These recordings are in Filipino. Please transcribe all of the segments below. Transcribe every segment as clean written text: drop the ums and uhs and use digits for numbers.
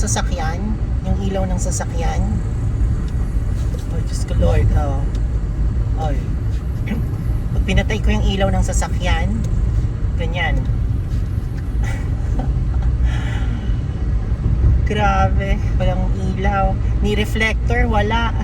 sasakyan, yung ilaw ng sasakyan. Oh, Diyos ko Lord, oh. Ay. Pag pinatay ko yung ilaw ng sasakyan, ganyan. Grabe, walang ilaw. Ni reflector, wala.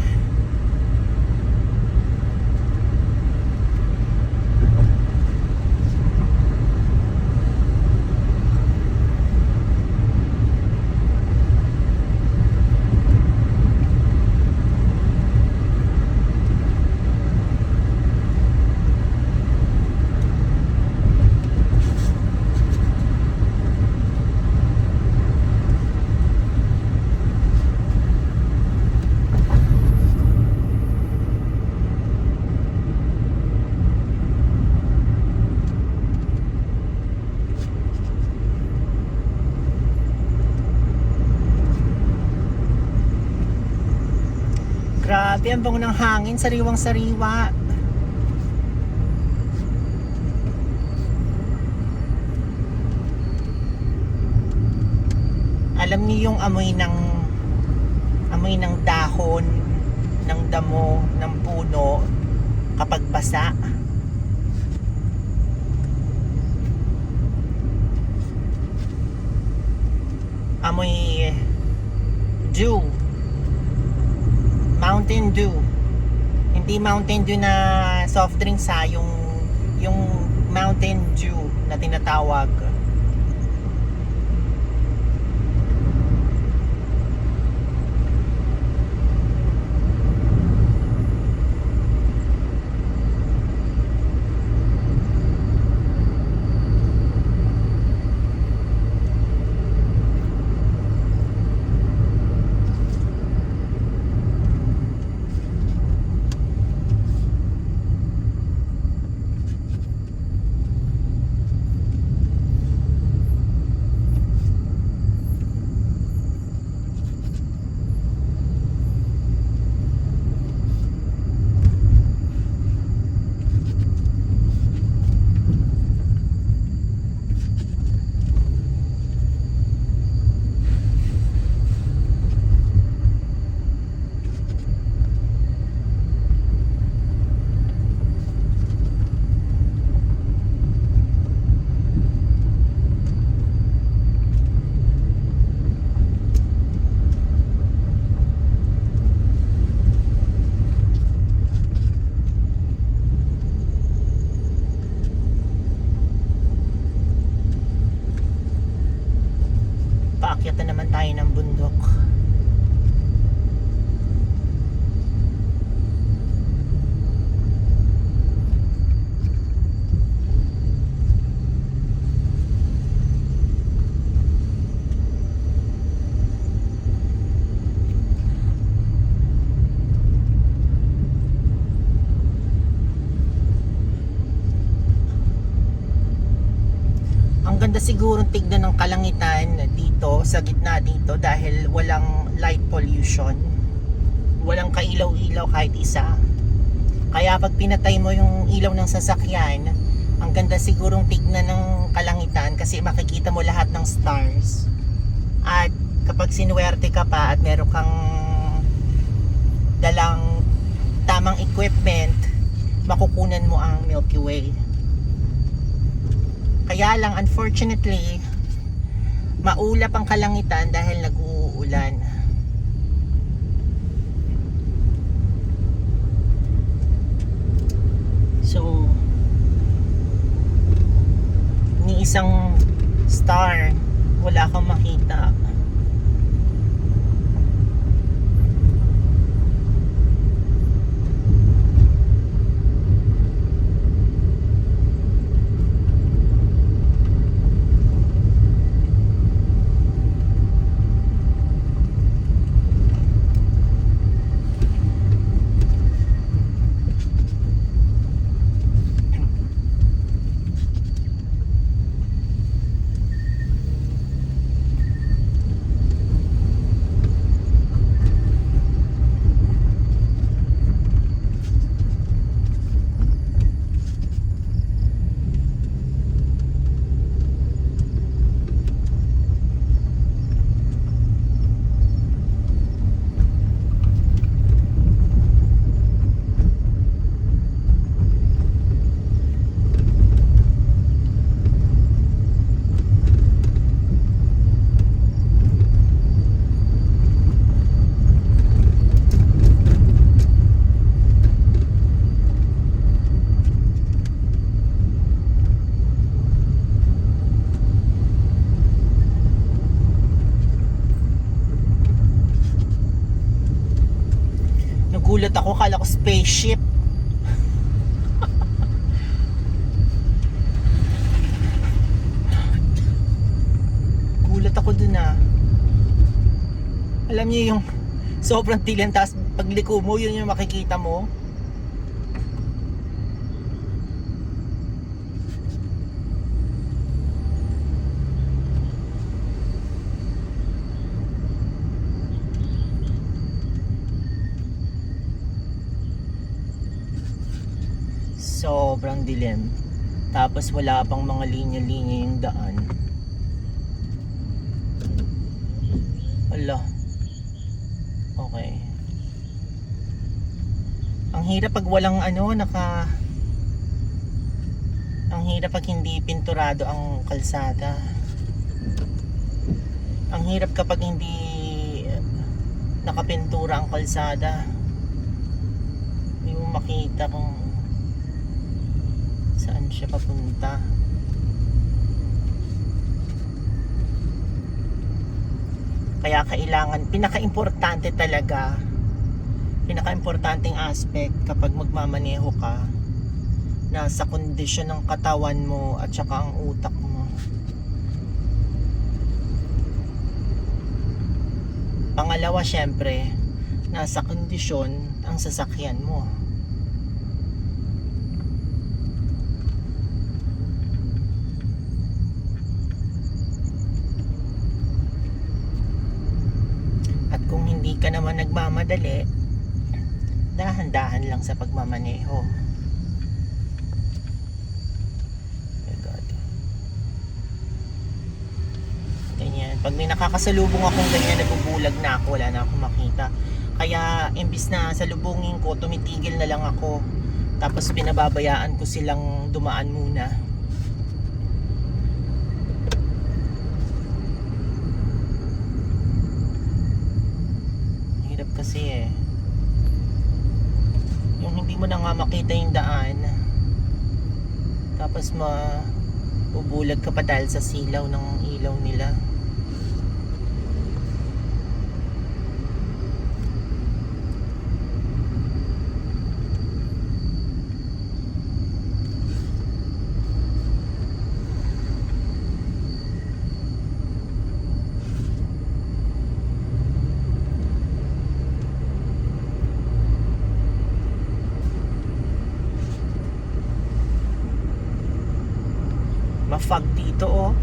Grabe, ang bango ng hangin, sariwang sariwa. Alam niyo yung amoy ng dahon, ng damo, ng puno kapag basa. Amoy dew. Mountain Dew. Hindi Mountain Dew na soft drinks ha, yung Mountain Dew na tinatawag. Paakyat na naman tayo ng bundok. Ganda siguro tignan ng kalangitan dito sa gitna dito dahil walang light pollution, walang kailaw-ilaw kahit isa. Kaya pag pinatay mo yung ilaw ng sasakyan, ang ganda sigurong tignan ng kalangitan kasi makikita mo lahat ng stars. At kapag sinuwerte ka pa at meron kang dalang tamang equipment, makukunan mo ang Milky Way. Kaya lang, unfortunately, maulap ang kalangitan dahil nag-uulan. So, ni isang star, wala kang makita. Nagulat ako, kala ko spaceship. Gulat ako dun ah. Alam niyo yung sobrang dilim, tapos pagliko mo, yun yung makikita mo. Sobrang dilim. Tapos wala pang mga linya-linya yung daan. Ala. Okay. Ang hirap pag walang ang hirap pag hindi pinturado ang kalsada. Ang hirap kapag hindi nakapintura ang kalsada. Hindi mo makita kung saan siya papunta. Kaya kailangan, pinaka-importanteng aspect kapag magmamaneho ka, nasa kondisyon ng katawan mo at saka ang utak mo. Pangalawa, syempre, nasa kondisyon ang sasakyan mo. Kung hindi ka naman nagmamadali, dahan-dahan lang sa pagmamaneho. Oh God. Ganyan. Pag may nakakasalubong akong ganyan, nabubulag na ako, wala na akong makita. Kaya imbis na salubungin ko, tumitigil na lang ako. Tapos pinababayaan ko silang dumaan muna. Kasi yung hindi mo na nga makita yung daan, tapos mabubulag ka pa dahil sa silaw ng ilaw nila. Ma-fog dito oh.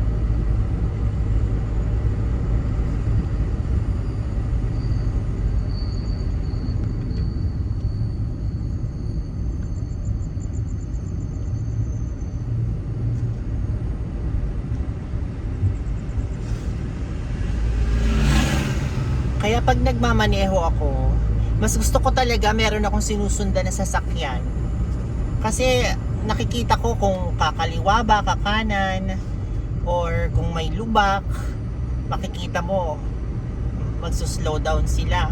Kaya pag nagmamaneho ako, mas gusto ko talaga meron akong sinusundan na sasakyan. Kasi nakikita ko kung kakaliwa ba, kakanan, or kung may lubak, makikita mo magsuslow down sila.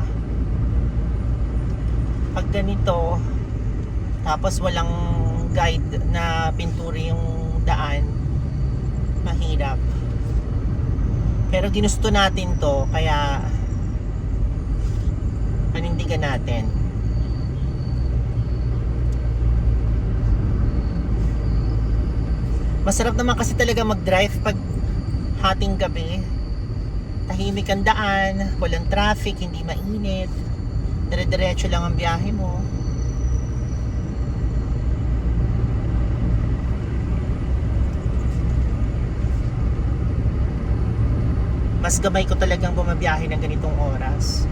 Pag ganito, tapos walang guide na pinturi yung daan, mahirap. Pero ginusto natin to, kaya panindigan natin. Masarap naman kasi talaga mag-drive pag hating gabi. Tahimik ang daan, walang traffic, hindi mainit. Dire-diretso lang ang biyahe mo. Mas gamay ko talagang bumabiyahe ng ganitong oras.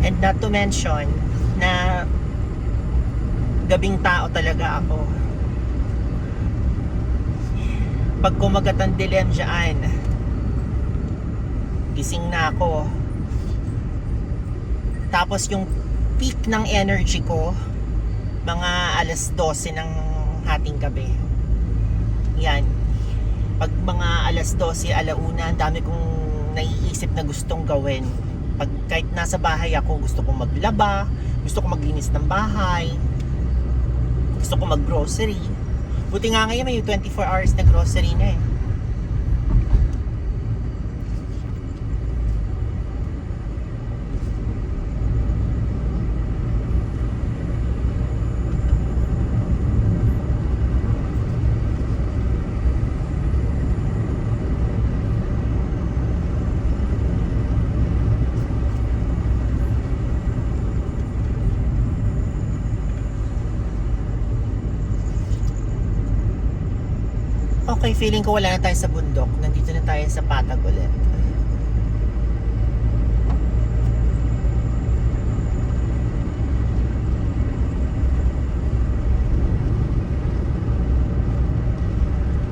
And not to mention na gabing tao talaga ako. Pag kumagat ang dilim dyan, gising na ako. Tapos yung peak ng energy ko, mga alas 12 ng hating gabi. Yan. Pag mga alas 12, alauna, ang dami kong naiisip na gustong gawin. Pag kahit nasa bahay ako, gusto kong maglaba, gusto kong maglinis ng bahay, gusto kong mag-grocery. Buti nga ngayon may 24 hours na grocery na eh. Okay, feeling ko wala na tayo sa bundok. Nandito na tayo sa Patag ulit.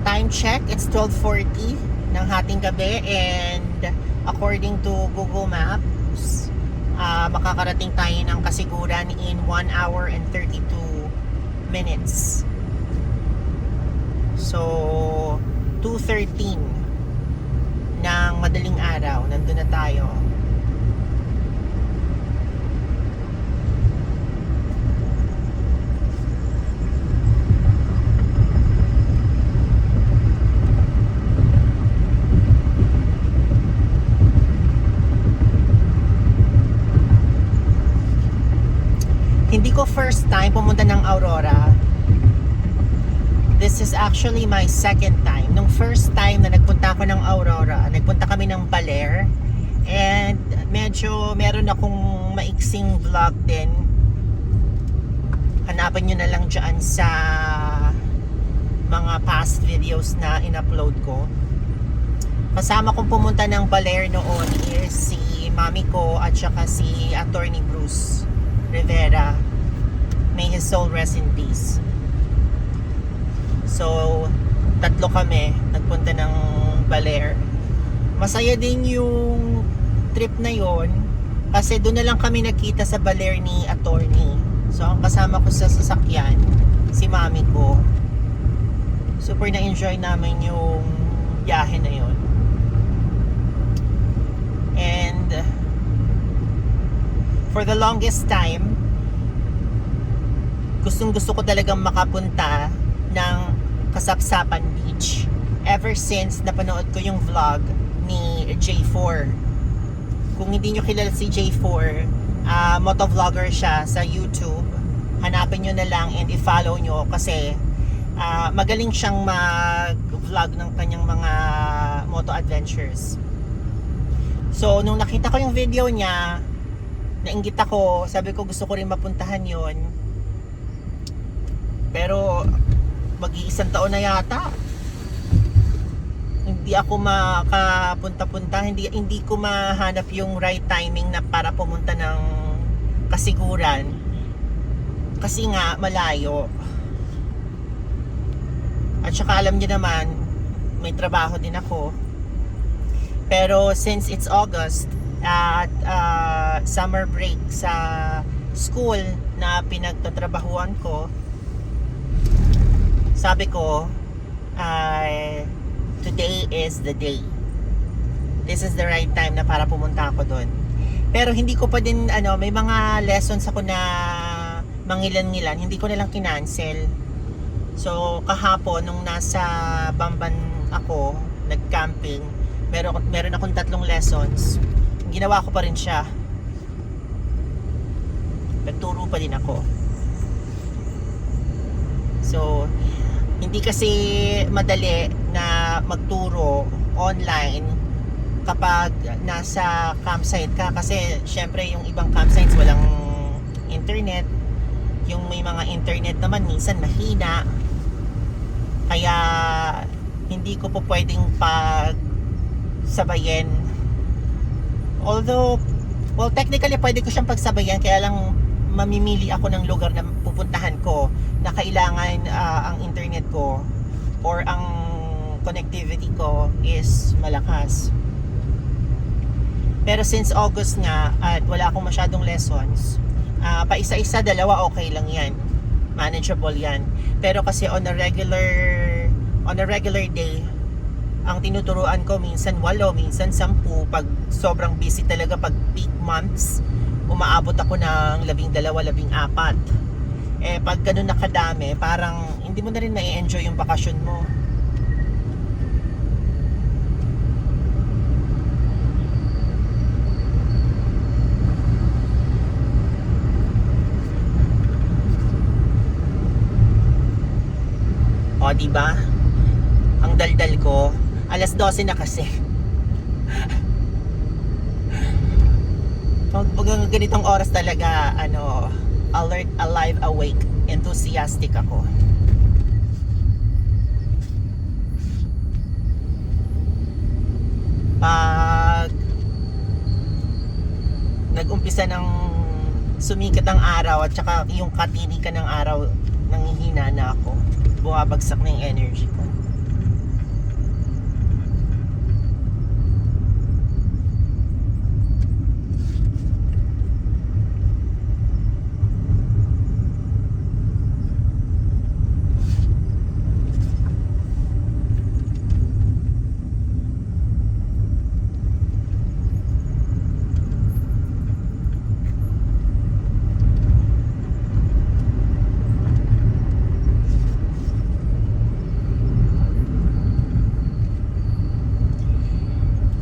Time check, it's 12:40 ng hating gabi, and according to Google Maps, makakarating tayo ng Kasiguran in 1 hour and 32 minutes. So, 2:13 ng madaling araw, nandun na tayo. Hindi ko first time pumunta ng Aurora. This is actually my second time. Nung first time na nagpunta ako ng Aurora, nagpunta kami ng Baler, and medyo meron akong maiksing vlog din. Hanapin nyo na lang dyan sa mga past videos na in-upload ko. Kasama kong pumunta ng Baler noon is si mami ko at saka si Attorney Bruce Rivera. May his soul rest in peace. So, tatlo kami nagpunta ng Baler. Masaya din yung trip na yon kasi doon na lang kami nakita sa Baler ni Attorney. So, ang kasama ko sa sasakyan, si mami ko. Super na-enjoy namin yung biyahe na yon. And for the longest time, gustong-gusto ko talagang makapunta ng Kasapsapan Beach ever since napanood ko yung vlog ni J4. Kung hindi nyo kilala si J4, motovlogger siya sa YouTube. Hanapin nyo na lang and i-follow nyo kasi magaling siyang mag-vlog ng kanyang mga moto adventures. So, nung nakita ko yung video niya, nainggit ako, sabi ko gusto ko rin mapuntahan yon. Pero mag-iisang taon na yata hindi ako makapunta-punta, hindi ko mahanap yung right timing na para pumunta ng Kasiguran kasi nga malayo, at saka alam niyo naman may trabaho din ako. Pero since it's August at summer break sa school na pinagtatrabahuan ko, sabi ko, today is the day. This is the right time na para pumunta ako doon. Pero hindi ko pa din, may mga lessons ako na mangilan-ngilan. Hindi ko na lang kinancel. So, kahapon, nung nasa Bamban ako, nag-camping, meron akong 3 lessons. Ginawa ko pa rin siya. Nagturo pa din ako. So, hindi kasi madali na magturo online kapag nasa campsite ka, kasi syempre yung ibang campsites walang internet, yung may mga internet naman minsan mahina, kaya hindi ko po pwedeng pagsabayin. Although, well, technically pwede ko siyang pagsabayan, kaya lang mamimili ako ng lugar na pupuntahan ko na kailangan ang internet ko or ang connectivity ko is malakas. Pero since August nga at wala akong masyadong lessons, pa isa-isa, 2 okay lang yan, manageable yan. Pero kasi on a regular day, ang tinuturuan ko minsan 8, minsan 10. Pag sobrang busy talaga, pag peak months, umaabot ako ng 12, 14. Eh pag ganun nakadami, parang hindi mo na rin ma-enjoy yung bakasyon mo. O, di ba? Ang daldal ko, alas 12 na kasi. Pag ganitong oras talaga, alert, alive, awake, enthusiastic ako. Pag nag-umpisa ng sumikat ang araw at saka yung katinikan ng araw, nanghihina na ako. Bumabagsak na yung energy ko.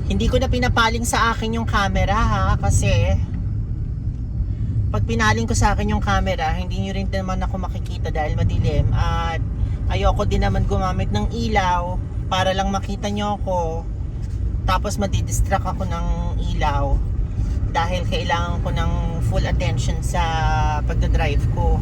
Hindi ko na pinapaling sa akin yung camera ha, kasi pag pinaling ko sa akin yung camera, hindi nyo rin naman ako makikita dahil madilim, at ayoko din naman gumamit ng ilaw para lang makita nyo ako, tapos madidistract ako ng ilaw dahil kailangan ko ng full attention sa pagdadrive ko.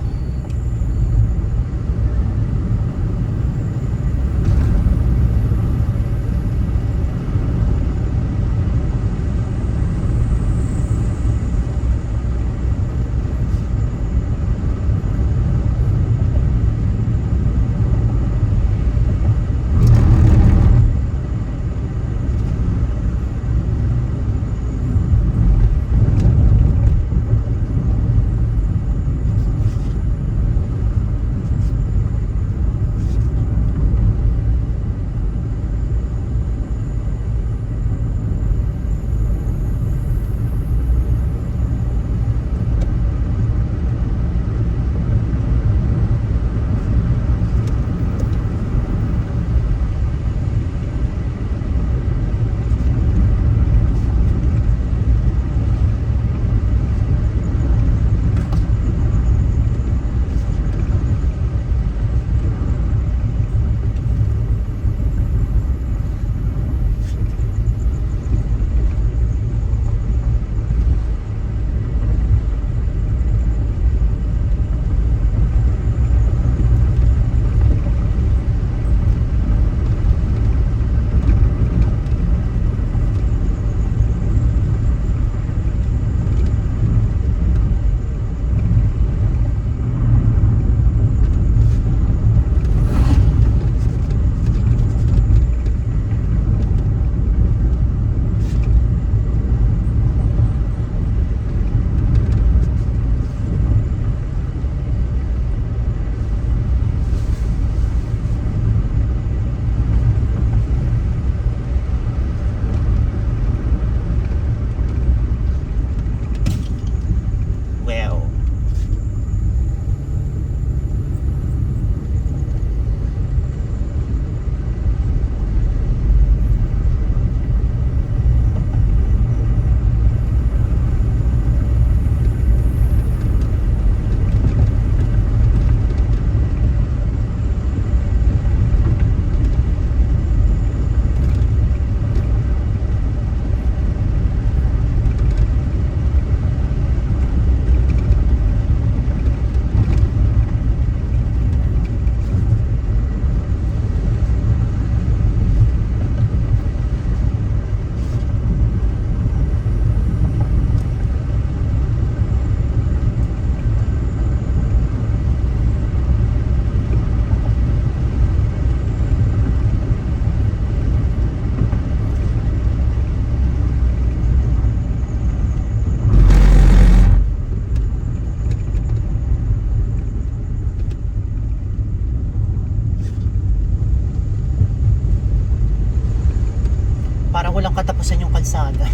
Parang walang katapusan yung kalsada.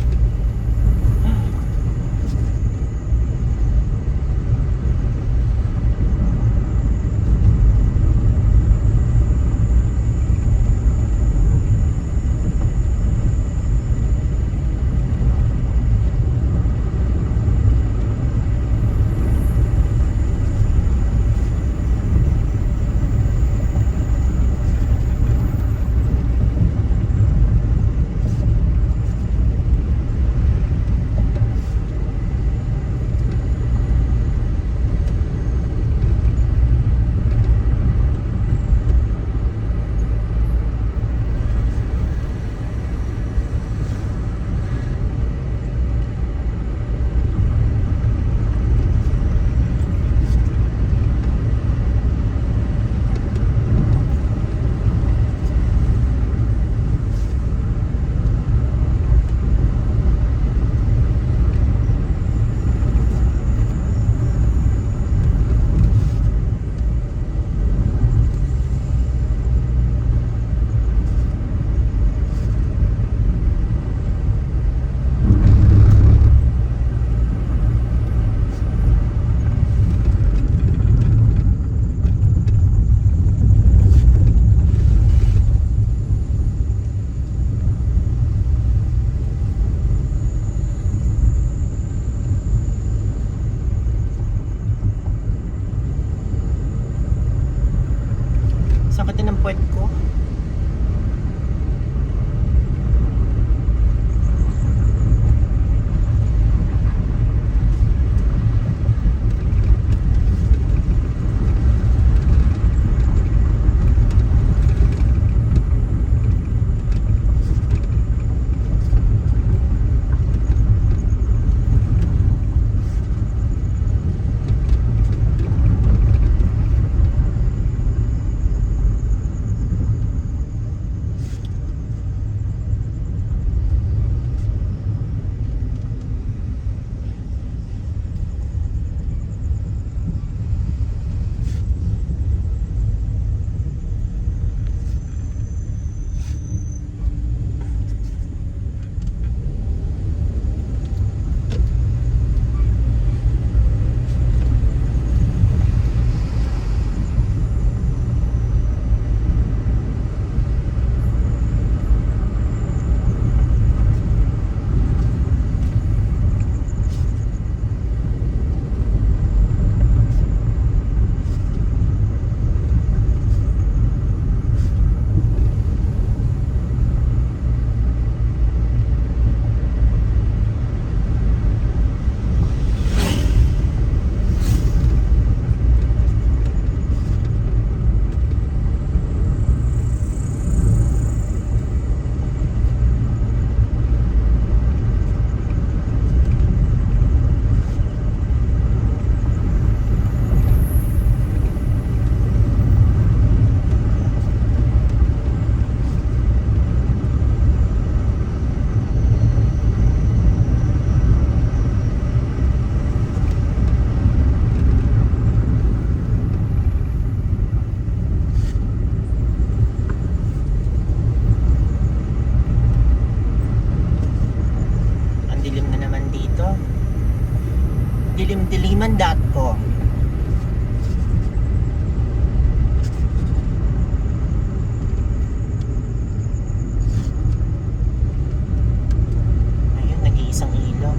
natin ang puwet ko. dilimdilimand.com. Ayun, nag-iisang ilaw.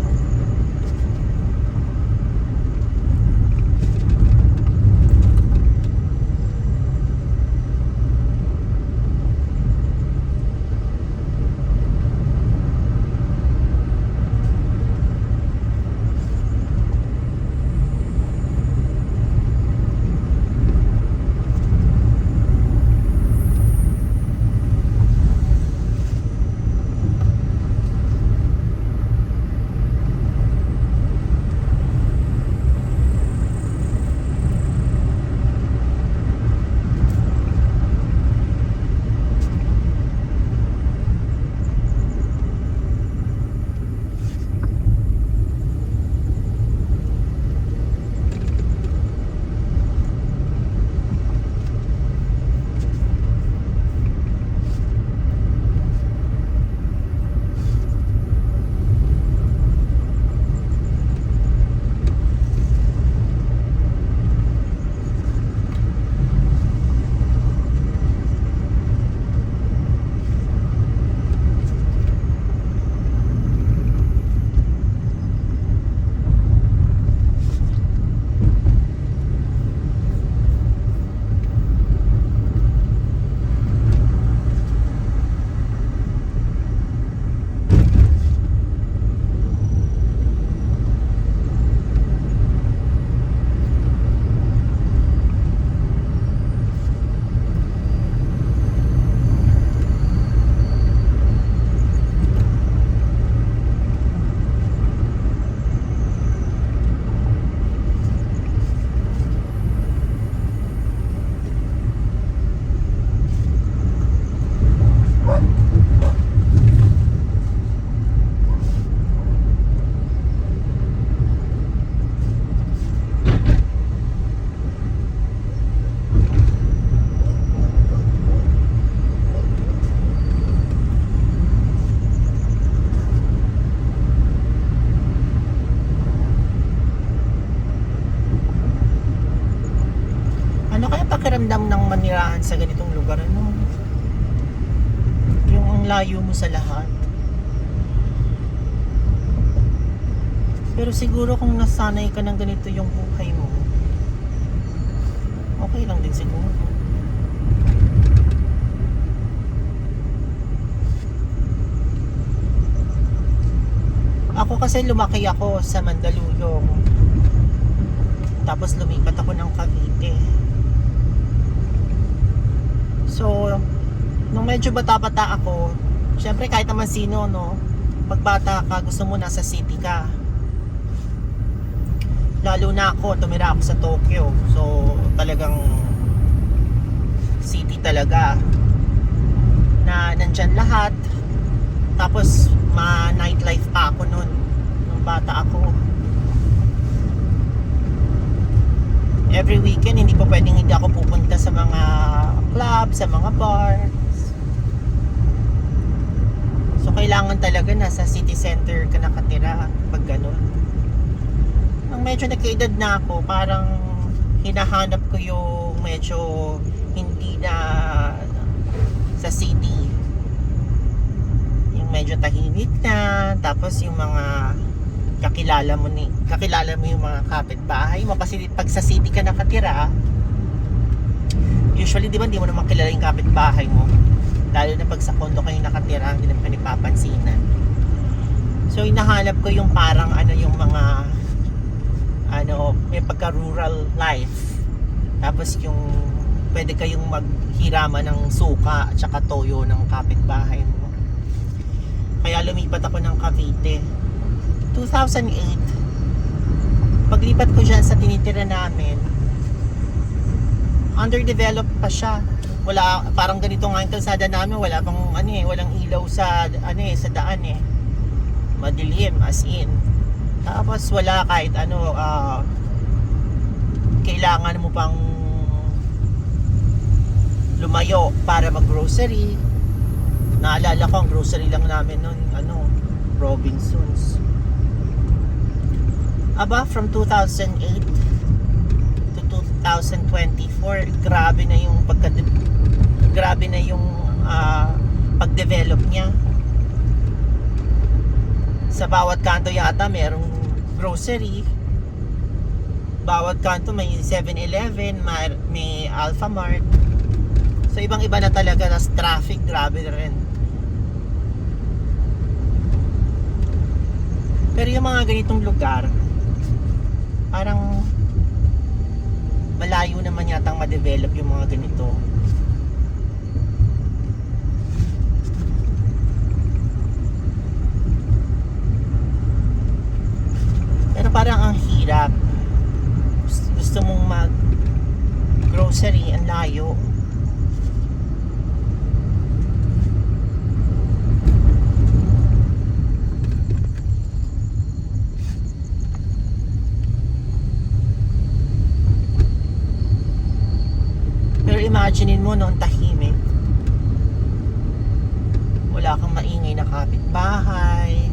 Ano kaya pakiramdam ng manirahan sa ganitong lugar, ano? Yung ang layo mo sa lahat. Pero siguro kung nasanay ka ng ganito yung buhay mo, okay lang din siguro. kasi lumaki ako sa Mandaluyong. Tapos lumipat ako ng Cavite. So, nung medyo bata-bata ako, syempre kahit naman sino, no, pag bata ka, gusto mo nasa city ka. Lalo na ako, tumira ako sa Tokyo. So, talagang city talaga. Na nandyan lahat. Tapos, ma-nightlife pa ako nun. Nung bata ako. Every weekend, hindi pa pwedeng hindi ako pupunta sa mga club, sa mga bars. So, kailangan talaga nasa city center ka nakatira pag ganun. Nung medyo nagkaedad na ako, parang hinahanap ko yung medyo hindi na sa city. Yung medyo tahimik na, tapos yung mga kakilala mo yung mga kapitbahay mo. Kasi pag sa city ka nakatira, usually di ba hindi mo naman kilala yung kapitbahay mo. Lalo na pag sa kondo kayo nakatira, hindi naman nipapansinan. So hinahanap ko yung parang yung mga may pagka-rural life. Tapos yung pwede kayong maghiraman ng suka at saka toyo ng kapitbahay mo. Kaya lumipat ako ng Cavite. 2008, paglipat ko dyan sa tinitira namin, underdeveloped pa siya. Wala, parang ganito nga yung kalsada namin, wala pang walang ilaw sa sa daan eh. Madilim as in. Tapos wala kahit kailangan mo pang lumayo para mag-grocery. Naalala ko ang grocery lang namin noon, Robinsons. From 2008 to 2024, grabe na yung pag-develop niya. Sa bawat kanto yata merong grocery. Bawat kanto may 7-Eleven, may Alphamart. So ibang-iba na talaga, tas traffic grabe na rin. Pero yung mga ganitong lugar, parang malayo naman yatang ma-develop yung mga ganito. Pero parang ang hirap. Gusto mong mag-grocery, ang layo. Pero imaginein mo noon tahimik. Wala kang maingay na kapitbahay.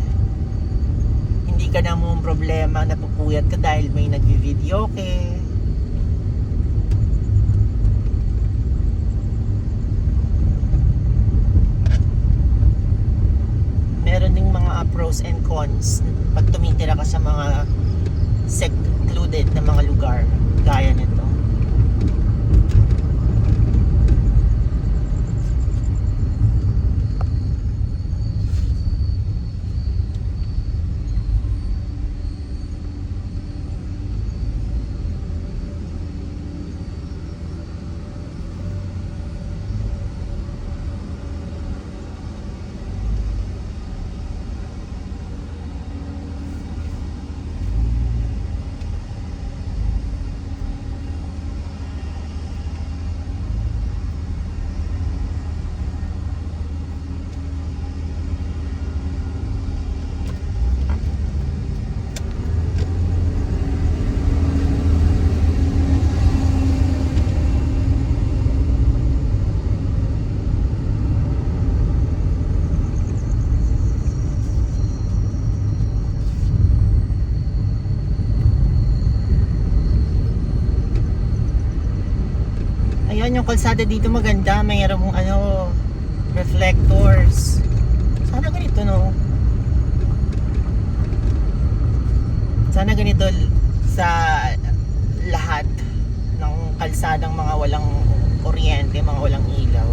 Hindi ka na mong problema, napupuyat ka dahil may nagvi-video ke. Meron ding mga pros and cons pag tumitira ka sa mga secluded na mga lugar gaya nito. Ayan, yung kalsada dito maganda, mayroong reflectors. Sana ganito, no? Sana ganito sa lahat ng kalsadang mga walang kuryente, mga walang ilaw.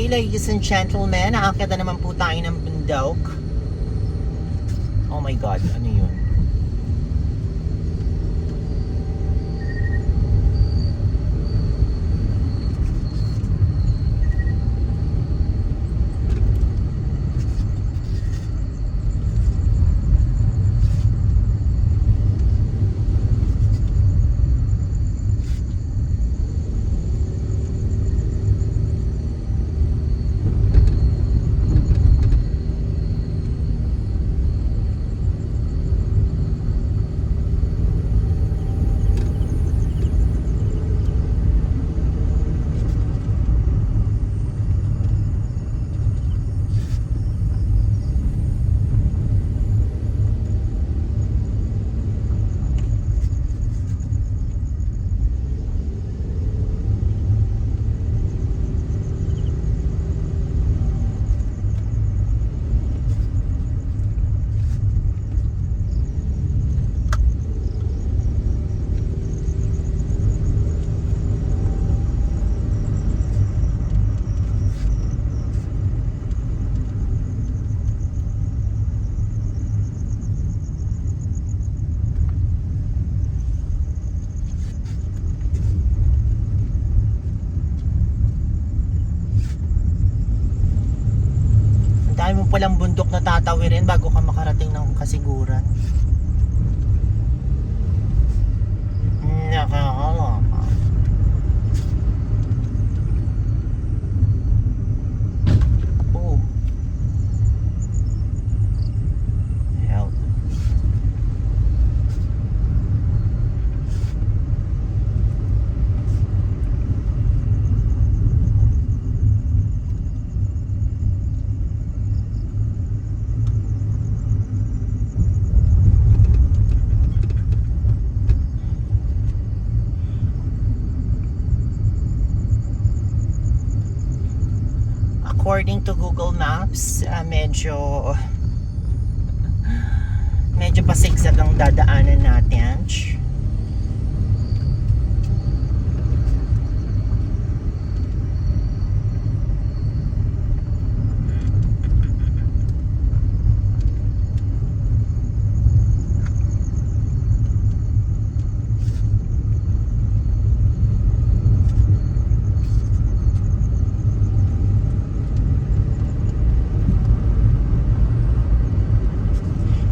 Okay, ladies and gentlemen, nakakita naman po tayo ng bundok. Oh my God, ano yun? Dahil mo palang bundok na tatawirin bago ka makarating ng kasiguran. Nakakaloka. Oh. Help. According to Google Maps, medyo pasigsag ang dadaanan natin.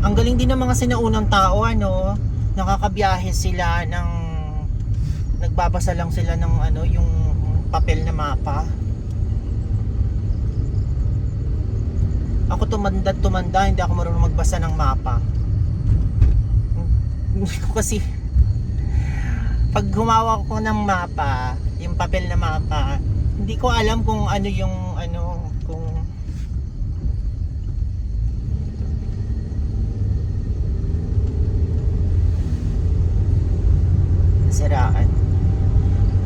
Ang galing din ng mga sinaunang tao, ano, nakakabiyahe sila ng nagbabasa lang sila ng ano, yung papel na mapa. Ako tumanda, hindi ako marunong magbasa ng mapa. Hindi ko kasi pag humawak ko ng mapa, yung papel na mapa, hindi ko alam kung ano yung ano, kung siraan.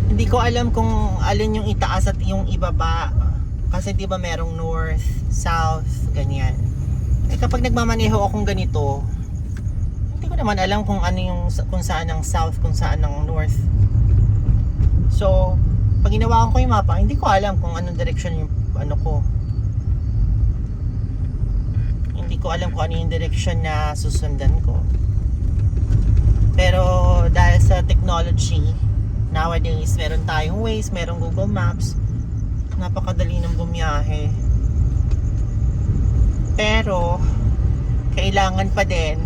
Hindi ko alam kung alin yung itaas at yung ibaba. Kasi 'di ba merong north, south, ganyan. Eh kapag nagmamaneho akong ganito, hindi ko naman alam kung ano yung kung saan ang south, kung saan ang north. So, pag ginawa ko yung mapa, hindi ko alam kung anong direction yung ano ko. Hindi ko alam kung ano yung direction na susundan ko. Pero dahil sa technology, nowadays meron tayong Waze, merong Google Maps, napakadali ng bumiyahe. Pero kailangan pa din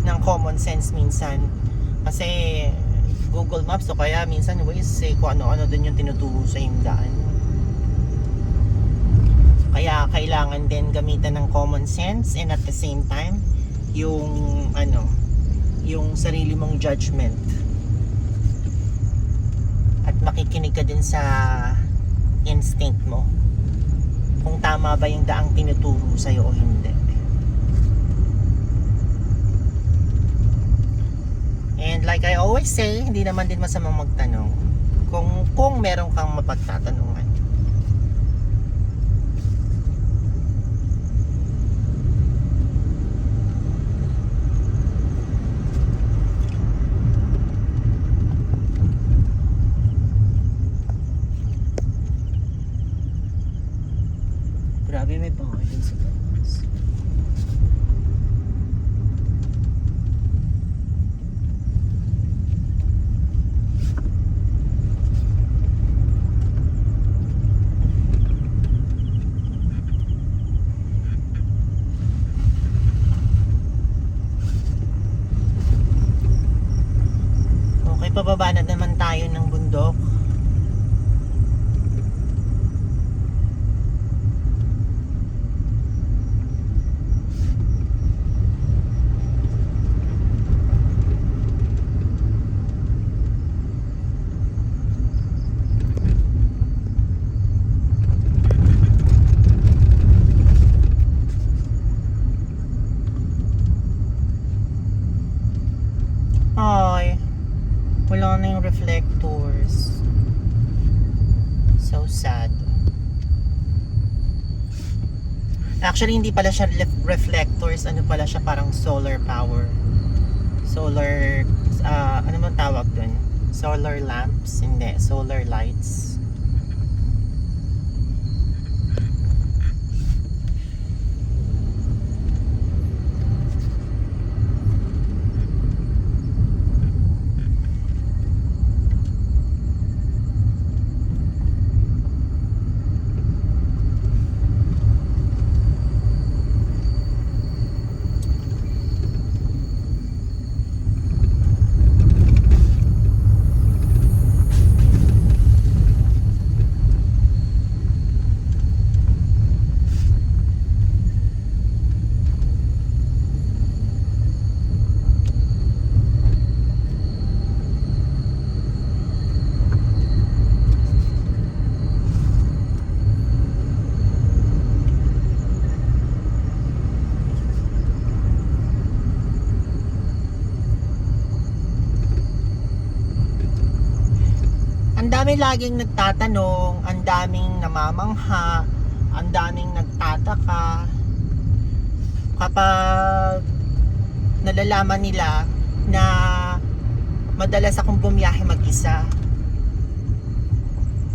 ng common sense minsan. Kasi Google Maps o kaya minsan Waze, kung ano-ano din yung tinuturo sa yung daan. Kaya kailangan din gamitan ng common sense and at the same time yung ano, yung sarili mong judgment at makikinig ka din sa instinct mo kung tama ba yung daang tinuturo sa'yo o hindi. And like I always say, hindi naman din masamang magtanong kung meron kang mapagtatanungan. Pababa na naman tayo ng bundok. Ay, wala na yung reflectors. So sad. Actually, hindi pala siya reflectors. Ano pala siya, parang solar power. Solar, ano man tawag dun? Solar lamps? Hindi, solar lights. Ang dami laging nagtatanong, ang daming namamangha, ang daming nagtataka kapag nalalaman nila na madalas akong bumiyahe mag-isa.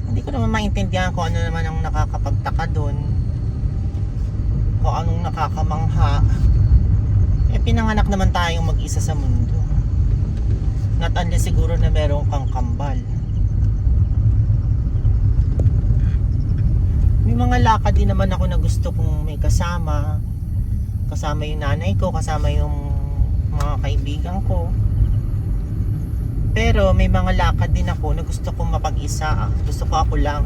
Hindi ko naman maintindihan kung ano naman ang nakakapagtaka doon, kung anong nakakamangha. Pinanganak naman tayong mag-isa sa mundo. Not unless siguro na meron kang kambal. May mga lakad din naman ako na gusto kong may kasama. Kasama yung nanay ko, kasama yung mga kaibigan ko. Pero may mga lakad din ako na gusto kong mapag-isa. Gusto ko ako lang.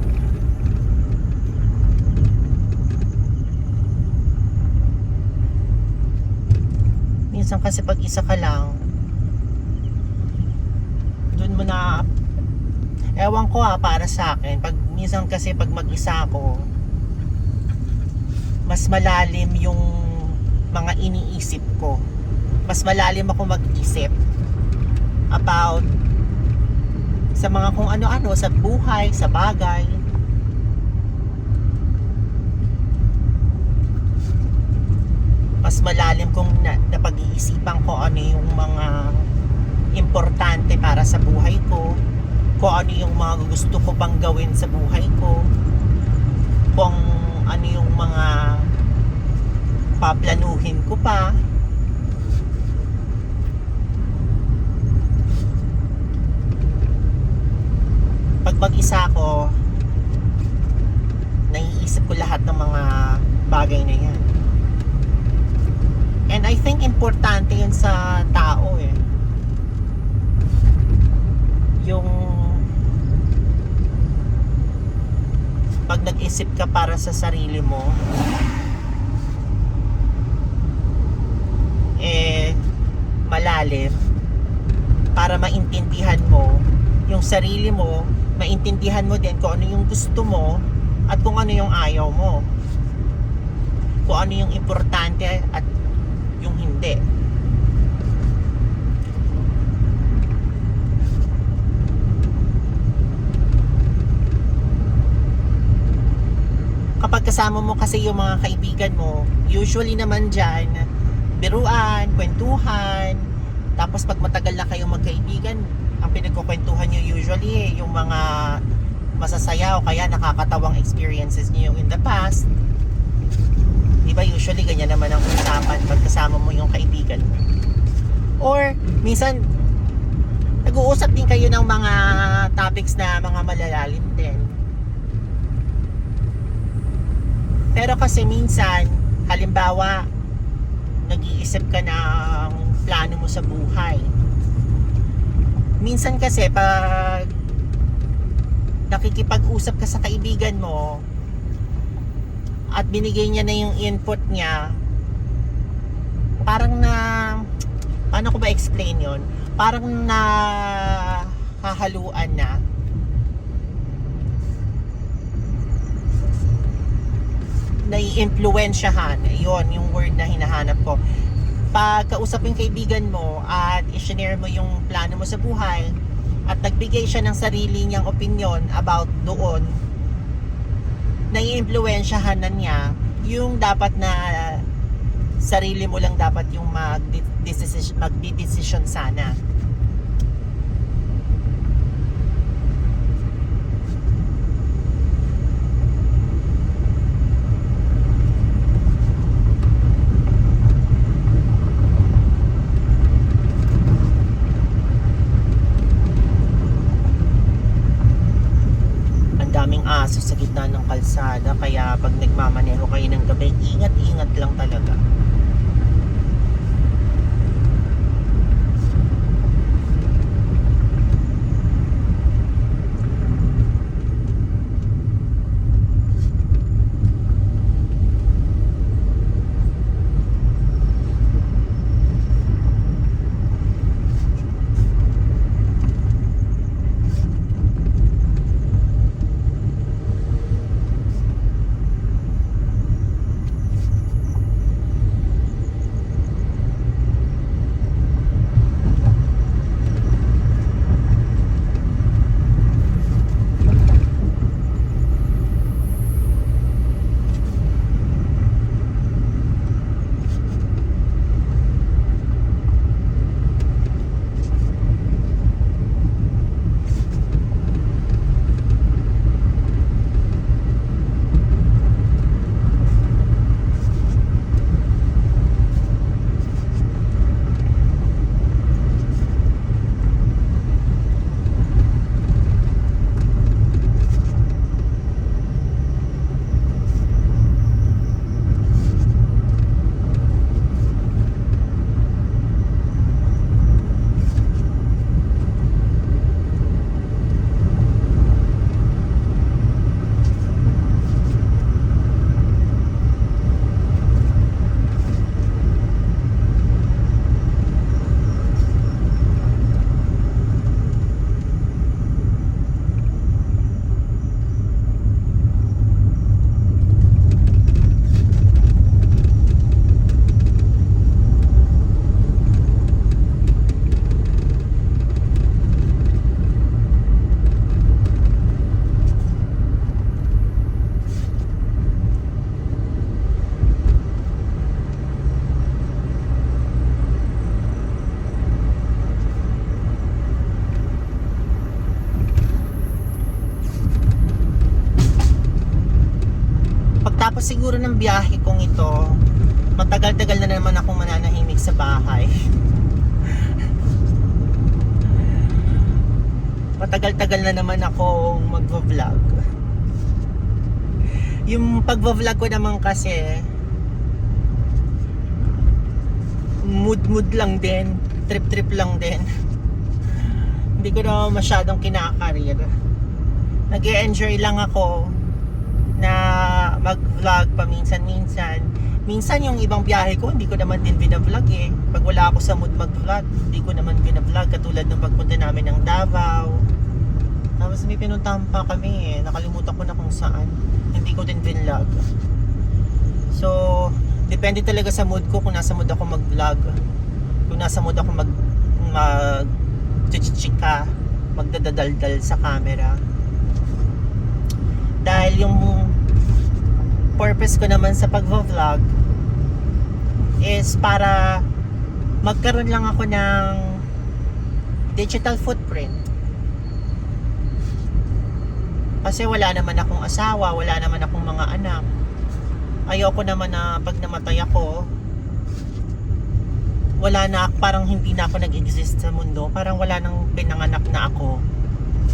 Minsan kasi pag isa ka lang, doon mo na, ewan ko para sa akin, minsan kasi pag mag-isa ako, mas malalim yung mga iniisip ko. Mas malalim ako mag-isip about sa mga kung ano-ano, sa buhay, sa bagay. Mas malalim kong napag-iisipan ko ano yung mga importante para sa buhay ko, kung ano yung mga gusto ko pang gawin sa buhay ko, kung ano yung mga paplanuhin ko pa. Pag mag-isa ko, naiisip ko lahat ng mga bagay na yan. And I think importante yun sa tao yung pag nag-isip ka para sa sarili mo, malalim, para maintindihan mo yung sarili mo, maintindihan mo din kung ano yung gusto mo at kung ano yung ayaw mo, kung ano yung importante at yung hindi. Kapag kasama mo kasi yung mga kaibigan mo, usually naman dyan, biruan, kwentuhan, tapos pag matagal na kayong magkaibigan, ang pinagkukwentuhan nyo usually yung mga masasaya o kaya nakakatawang experiences nyo in the past. Diba usually ganyan naman ang usapan pag kasama mo yung kaibigan mo. Or minsan, nag-uusap din kayo ng mga topics na mga malalalim din. Pero kasi minsan, halimbawa, nag-iisip ka ng plano mo sa buhay. Minsan kasi pag nakikipag-usap ka sa kaibigan mo at binigay niya na yung input niya, parang na, paano ko ba explain yon? Parang na hahaluan na. Nai-impluwensyahan. Yon yung word na hinahanap ko. Pag kausap yung kaibigan mo at i-share mo yung plano mo sa buhay at nagbigay siya ng sarili niyang opinion about doon, nai-impluwensyahan na niya yung dapat na sarili mo lang dapat yung magdi-decision sana. Daming aso sa gitna ng kalsada, kaya pag nagmamaneho kayo ng gabi, ingat-ingat lang talaga. Pagtapos siguro ng biyahe kong ito, matagal-tagal na naman akong mananahimik sa bahay. Matagal-tagal na naman akong mag-vlog. Yung pag-vlog ko naman kasi, mood lang din, trip lang din. Hindi ko na masyadong kinakarir. Nag-e-enjoy lang ako na mag-vlog paminsan-minsan. Minsan yung ibang biyahe ko, hindi ko naman din binavlog eh. Pag wala ako sa mood mag-vlog, hindi ko naman binavlog. Katulad ng pagpunta namin ng Davao. Tapos may pinuntahan pa kami eh. Nakalimutan ko na kung saan. Hindi ko din binvlog. So, depende talaga sa mood ko kung nasa mood ako mag-vlog. Kung nasa mood ako mag-chichika, magdadaldal sa camera. Dahil yung purpose ko naman sa pag-vlog is para magkaroon lang ako ng digital footprint. Kasi wala naman akong asawa, wala naman akong mga anak. Ayoko naman na pag namatay ako, wala na, parang hindi na ako nag-exist sa mundo. Parang wala nang pinanganak na ako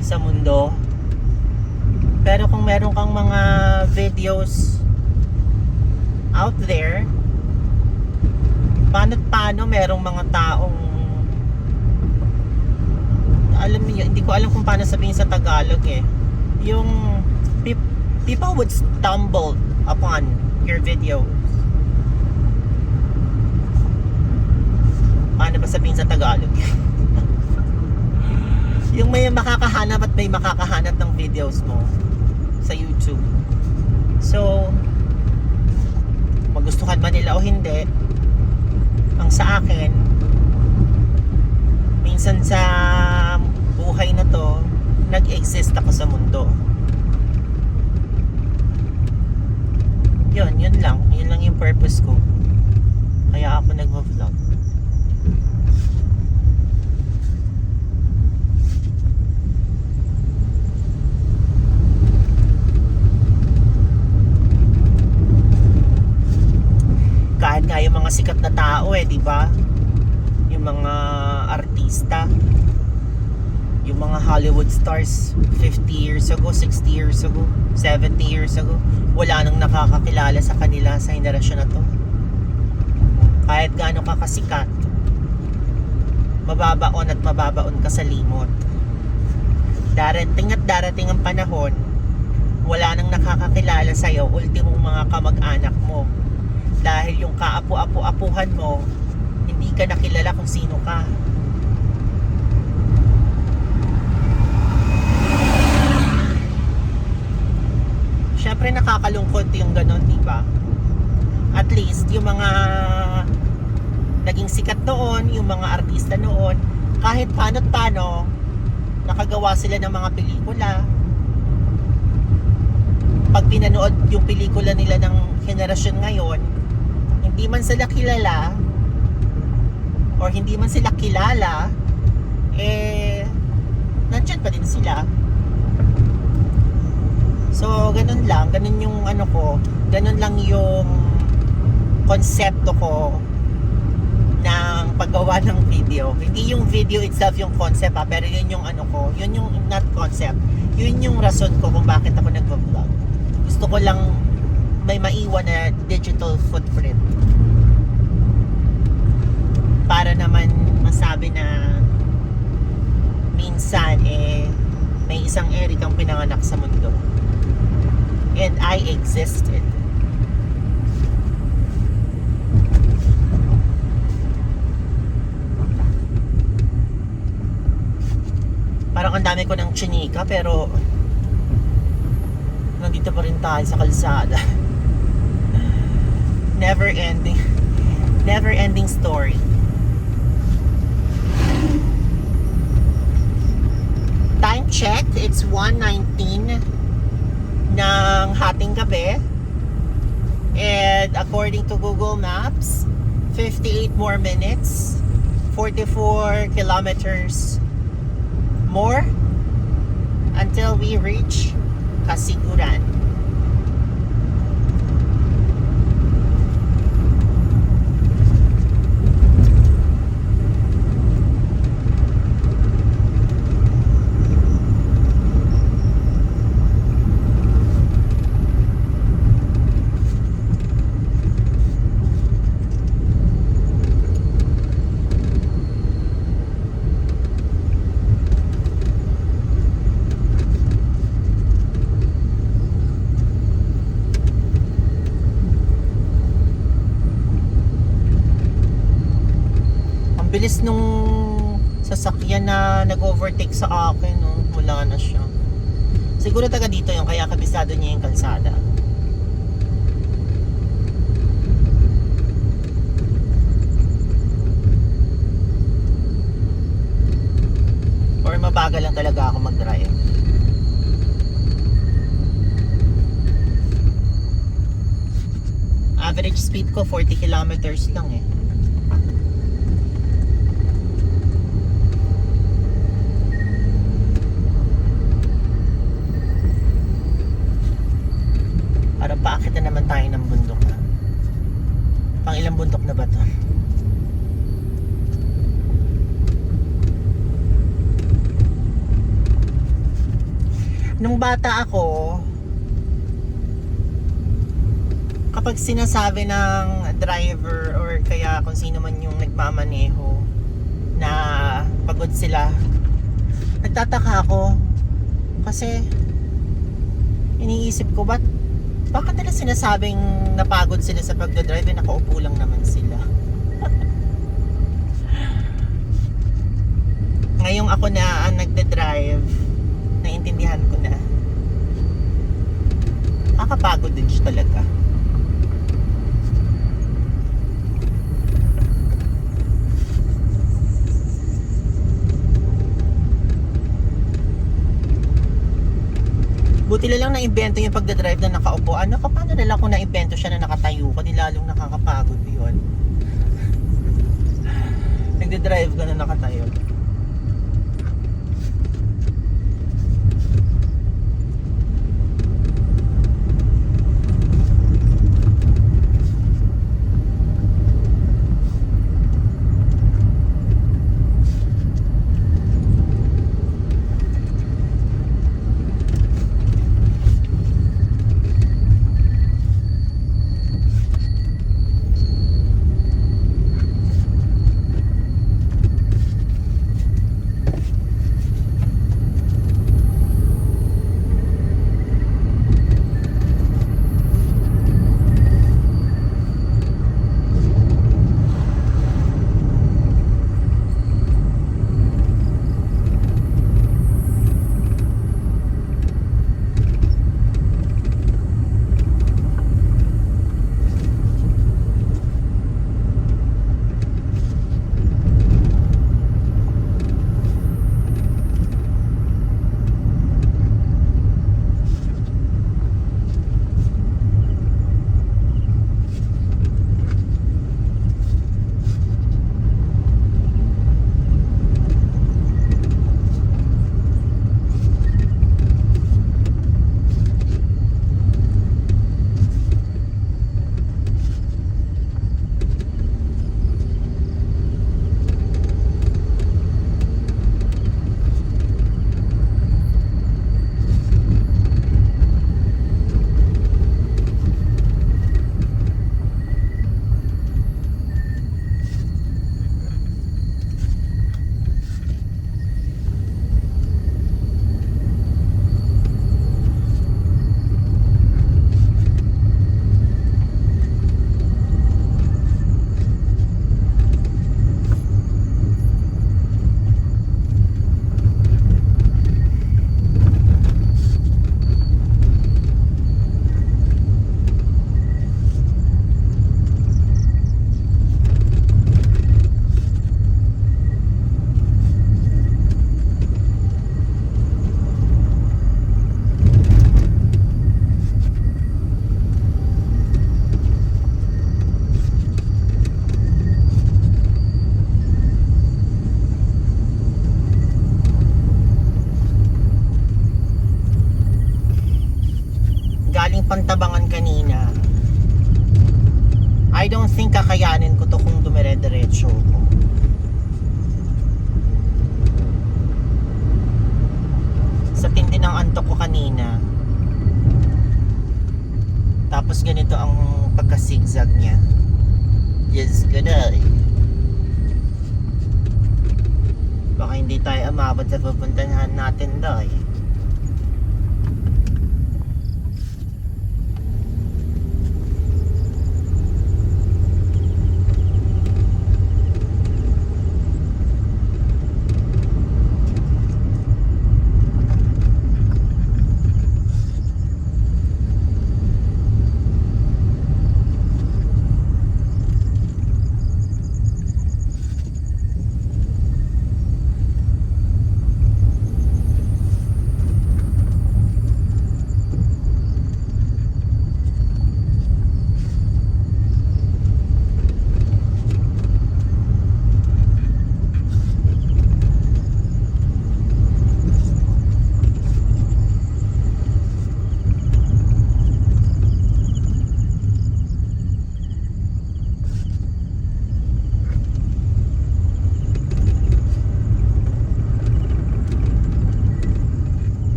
sa mundo. Pero kung meron kang mga videos out there, paano merong mga taong alam niyo, hindi ko alam kung paano sabihin sa Tagalog eh. Yung people would stumble upon your video. Paano ba sabihin sa Tagalog? Yung may makakahanap at may makakahanap ng videos mo sa YouTube. So, magustuhan ba nila o hindi, ang sa akin, minsan sa buhay na to, nag-exist ako sa mundo. Yun lang yung purpose ko. Kaya ako nag-vlog. Kahit nga yung mga sikat na tao di ba? Yung mga artista, yung mga Hollywood stars 50 years ago, 60 years ago, 70 years ago, wala nang nakakakilala sa kanila sa henerasyon na to. Kahit gaano ka kasikat, mababaon at mababaon ka sa limot. Darating at darating ang panahon, wala nang nakakakilala sa'yo, ultimong mga kamag-anak mo. Dahil yung kaapu-apu-apuhan mo, hindi ka nakilala kung sino ka. Syempre nakakalungkot yung ganon, di ba? At least yung mga naging sikat noon, yung mga artista noon, kahit paano nakagawa sila ng mga pelikula. Pag pinanood yung pelikula nila ng henerasyon ngayon, hindi man sila kilala or hindi man sila kilala, nandyan pa din sila. So, ganun yung ganun lang yung konsepto ko ng paggawa ng video. Hindi yung video itself yung concept pero yun yung yun yung not concept. Yun yung rason ko kung bakit ako nagvo-vlog. Gusto ko lang may maiwan na digital footprint. Para naman masabi na minsan may isang Eric ang pinanganak sa mundo. And I existed. Parang ang dami ko ng chinika pero nandito pa rin tayo sa kalsada. Never ending story. Time check, it's 1:19 ng hating gabi. And according to Google Maps, 58 more minutes, 44 kilometers more until we reach Kasiguran. Bilis nung sasakyan na nag-overtake sa akin, no? Wala na siya. Siguro taga dito yung kaya kabisado niya yung kalsada. Or mabagal lang talaga ako mag-drive. Average speed ko 40 kilometers lang eh. Paakit na naman tayo ng bundok na. Pang ilang bundok na ba to? Nung bata ako, kapag sinasabi ng driver or kaya kung sino man yung nagmamaneho na pagod sila Nagtataka ako kasi iniisip ko bakit nila sinasabing napagod sila sa pagdadrive, nakaupo lang naman sila. Ngayong ako na ang nagdadrive, naiintindihan ko na nakakapagod din siya talaga. Buti na lang na-invento yung pagdadrive na nakaupo. Paano nila kung na-invento siya na nakatayo? Di lalong nakakapagod yun. Nagdadrive ka na nakatayo. Pantabangan kanina, I don't think kakayanin ko to kung dumire-diretso ko. Sa tindi ng antok ko kanina, tapos ganito ang pagka-zigzag niya. Yes, gaday. Baka hindi tayo umabot sa pupuntahan natin daw.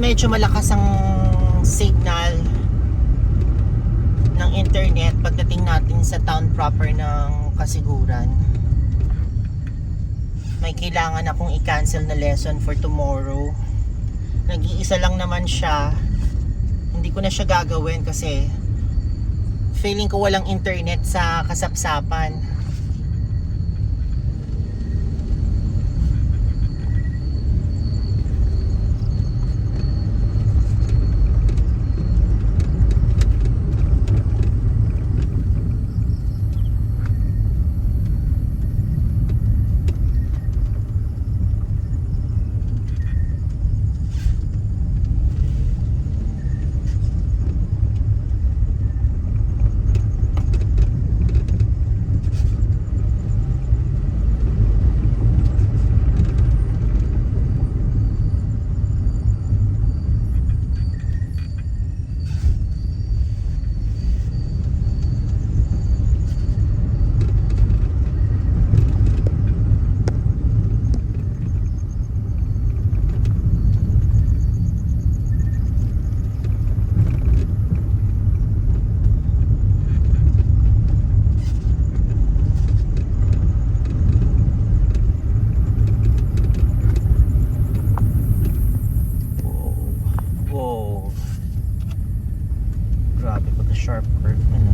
medyo malakas ang signal ng internet pagdating natin sa town proper ng Kasiguran. May kailangan akong i-cancel na lesson for tomorrow. Nag-iisa lang naman siya. Hindi ko na siya gagawin kasi feeling ko walang internet sa kasapsapan. Sharp curve ano.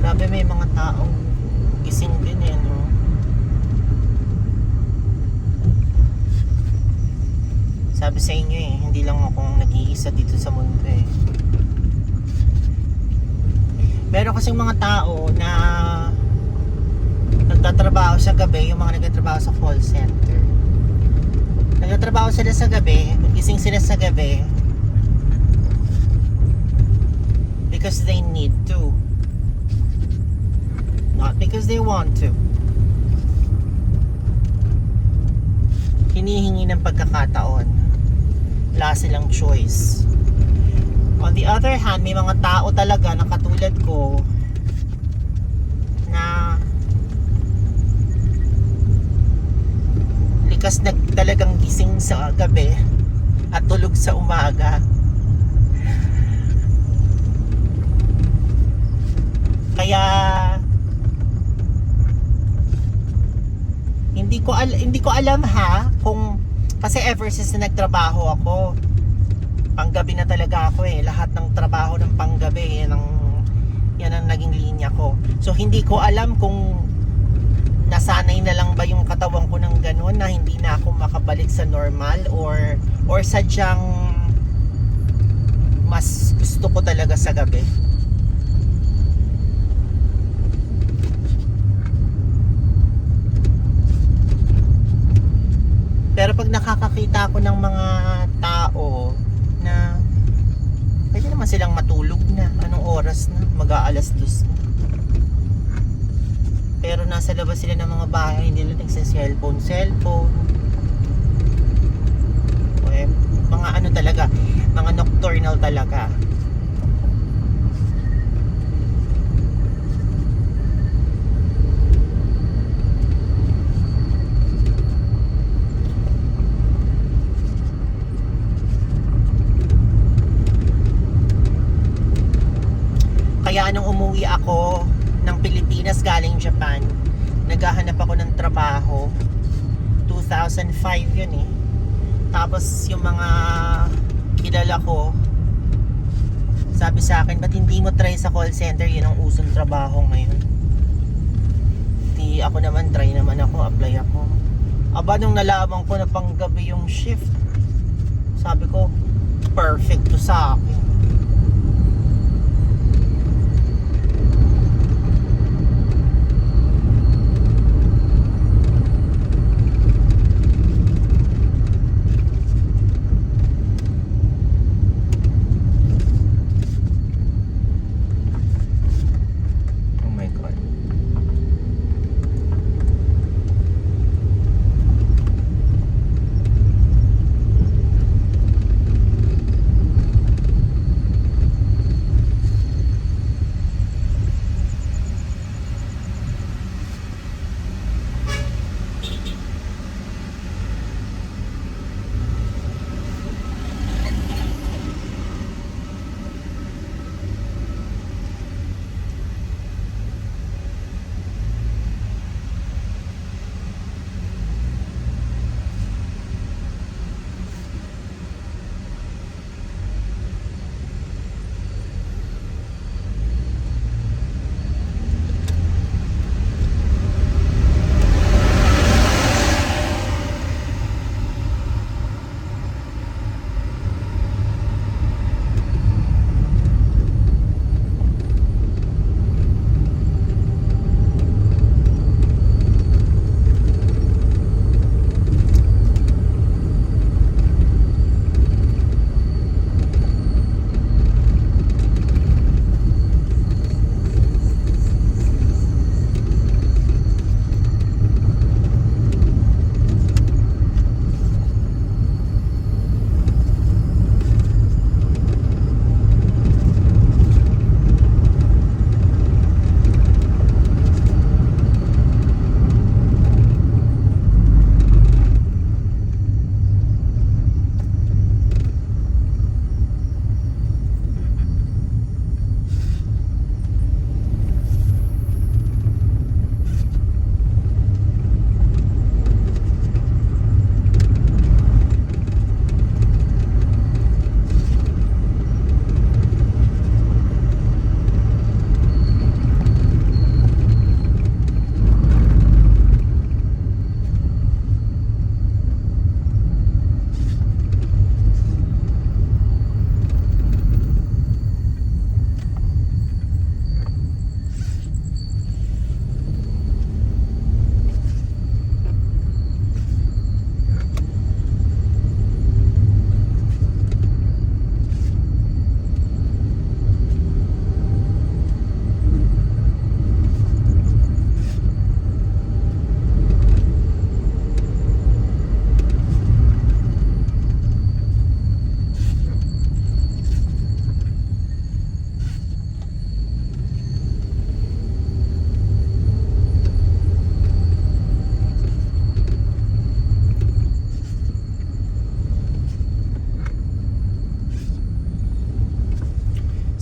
Grabe, may mga taong gising din eh, no? Sabi sa inyo eh, hindi lang akong nag-iisa dito sa mundo eh. Meron kasing mga tao na nagtatrabaho sa gabi, yung mga nagtatrabaho sa call center. Nagtatrabaho sila sa gabi, gising sila sa gabi because they need to. Not because they want to. Hinihingi ng pagkakataon. Wala silang choice. On the other hand, may mga tao talaga na katulad ko na likas na talagang gising sa gabi at tulog sa umaga. Kaya hindi ko alam ha kung, kasi ever since na nagtrabaho ako, panggabi na talaga ako eh. Lahat ng trabaho ng panggabi yan ang naging linya ko. So hindi ko alam kung nasanay na lang ba yung katawan ko ng ganun na hindi na ako makabalik sa normal, or sadyang mas gusto ko talaga sa gabi. Pero pag nakakakita ako ng mga tao na pwede naman silang matulog na, anong oras na, mag-aalas 2 na, pero nasa labas sila ng mga bahay nila, nagsa-cellphone. Mga ano talaga, mga nocturnal talaga. Kaya nung umuwi ako ng Pilipinas galing Japan, naghahanap ako ng trabaho. 2005 yun eh. Tapos yung mga kilala ko sabi sa akin, ba't hindi mo try sa call center? Yun ang usong trabaho ngayon. Di ako naman, try naman ako, apply ako. Aba, nung nalaman ko na panggabi yung shift, sabi ko, perfect to sa akin.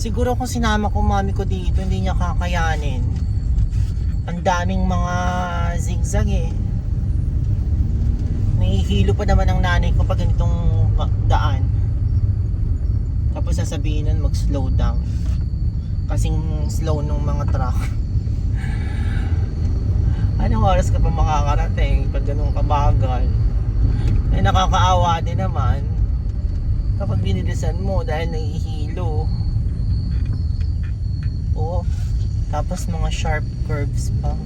Siguro kung sinama ko mami ko dito, hindi niya kakayanin. Ang daming mga zigzag eh. Nahihilo pa naman ang nanay ko pag ganitong daan. Tapos sasabihin nun mag-slow down. Kasing slow nung mga truck. Anong oras ka pa makakarating pag ganun kabagal? Ay nakakaawa din naman kapag binilisan mo dahil nahihilo. Oh, tapos mga sharp curves pa.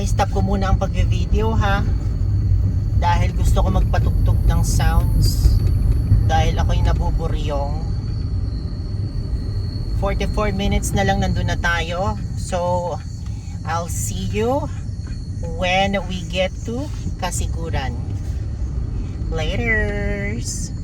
Okay, stop ko muna ang pag-video ha. Dahil gusto ko magpatugtog ng sounds. Dahil ako'y nabuburyong. 44 minutes na lang nandun na tayo. So, I'll see you when we get to Kasiguran. Laters!